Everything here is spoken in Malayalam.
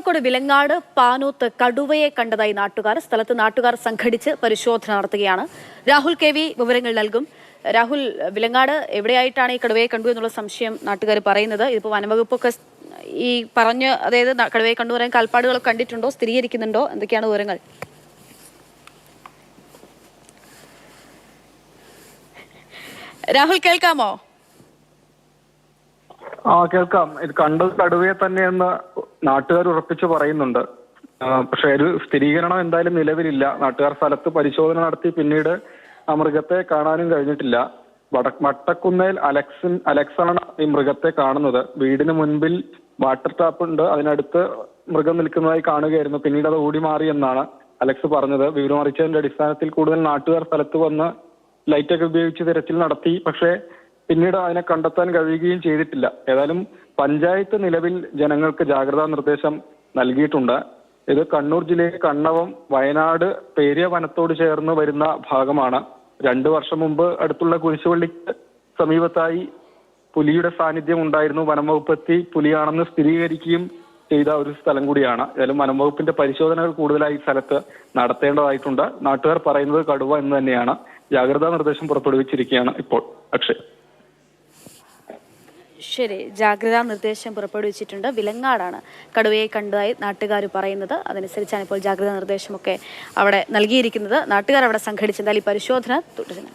കാസർഗോഡ് വിലങ്ങാട് പാനൂത്ത് കടുവയെ കണ്ടതായി സ്ഥലത്ത് നാട്ടുകാർ സംഘടിച്ച് പരിശോധന നടത്തുകയാണ്. രാഹുൽ കെ വി വിവരങ്ങൾ നൽകും. രാഹുൽ, വിലങ്ങാട് എവിടെയായിട്ടാണ് ഈ കടുവയെ കണ്ടു എന്നുള്ള സംശയം നാട്ടുകാർ പറയുന്നത്? ഇതിപ്പോൾ വനവകുപ്പൊക്കെ ഈ പറഞ്ഞ്, അതായത് കടുവയെ കണ്ടു പറയാൻ കാൽപ്പാടുകളൊക്കെ കണ്ടിട്ടുണ്ടോ, സ്ഥിരീകരിക്കുന്നുണ്ടോ? എന്തൊക്കെയാണ് വിവരങ്ങൾ? രാഹുൽ, കേൾക്കാമോ? കേൾക്കാം. ഇത് കണ്ടത് കടുവയെ തന്നെയെന്ന് നാട്ടുകാർ ഉറപ്പിച്ച് പറയുന്നുണ്ട്. പക്ഷെ ഒരു സ്ഥിരീകരണം എന്തായാലും നിലവിലില്ല. നാട്ടുകാർ സ്ഥലത്ത് പരിശോധന നടത്തി പിന്നീട് ആ മൃഗത്തെ കാണാനും കഴിഞ്ഞിട്ടില്ല. വട്ടക്കുന്നേൽ അലക്സാണ് ഈ മൃഗത്തെ കാണുന്നത്. വീടിന് മുൻപിൽ വാട്ടർ ടാപ്പ് ഉണ്ട്, അതിനടുത്ത് മൃഗം നിൽക്കുന്നതായി കാണുകയായിരുന്നു. പിന്നീട് അത് ഓടി മാറി എന്നാണ് അലക്സ് പറഞ്ഞത്. വിവരം അറിയിച്ചതിന്റെ അടിസ്ഥാനത്തിൽ കൂടുതൽ നാട്ടുകാർ സ്ഥലത്ത് വന്ന് ലൈറ്റൊക്കെ ഉപയോഗിച്ച് തിരച്ചിൽ നടത്തി. പക്ഷേ പിന്നീട് അതിനെ കണ്ടെത്താൻ കഴിയുകയും ചെയ്തിട്ടില്ല. ഏതായാലും പഞ്ചായത്ത് നിലവിൽ ജനങ്ങൾക്ക് ജാഗ്രതാ നിർദ്ദേശം നൽകിയിട്ടുണ്ട്. ഇത് കണ്ണൂർ ജില്ലയിലെ കണ്ണവം വയനാട് പേരിയ വനത്തോട് ചേർന്ന് വരുന്ന ഭാഗമാണ്. 2 വർഷം മുമ്പ് അടുത്തുള്ള കുരിശുപള്ളിക്ക് സമീപത്തായി പുലിയുടെ സാന്നിധ്യം ഉണ്ടായിരുന്നു. വനംവകുപ്പ് എത്തി പുലിയാണെന്ന് സ്ഥിരീകരിക്കുകയും ചെയ്ത ഒരു സ്ഥലം കൂടിയാണ്. ഏതായാലും വനംവകുപ്പിന്റെ പരിശോധനകൾ കൂടുതലായി സ്ഥലത്ത് നടത്തേണ്ടതായിട്ടുണ്ട്. നാട്ടുകാർ പറയുന്നത് കടുവ എന്ന് തന്നെയാണ്. ജാഗ്രതാ നിർദ്ദേശം പുറപ്പെടുവിച്ചിരിക്കുകയാണ് ഇപ്പോൾ. അക്ഷയ്. ശരി, ജാഗ്രതാ നിർദ്ദേശം പുറപ്പെടുവിച്ചിട്ടുണ്ട്. വിലങ്ങാടാണ് കടുവയെ കണ്ടതായി നാട്ടുകാർ പറയുന്നത്. അതനുസരിച്ചാണ് ഇപ്പോൾ ജാഗ്രതാ നിർദ്ദേശമൊക്കെ അവിടെ നൽകിയിരിക്കുന്നത്. നാട്ടുകാർ അവിടെ സംഘടിച്ചെന്നാൽ ഈ പരിശോധന തുടരുന്നുണ്ട്.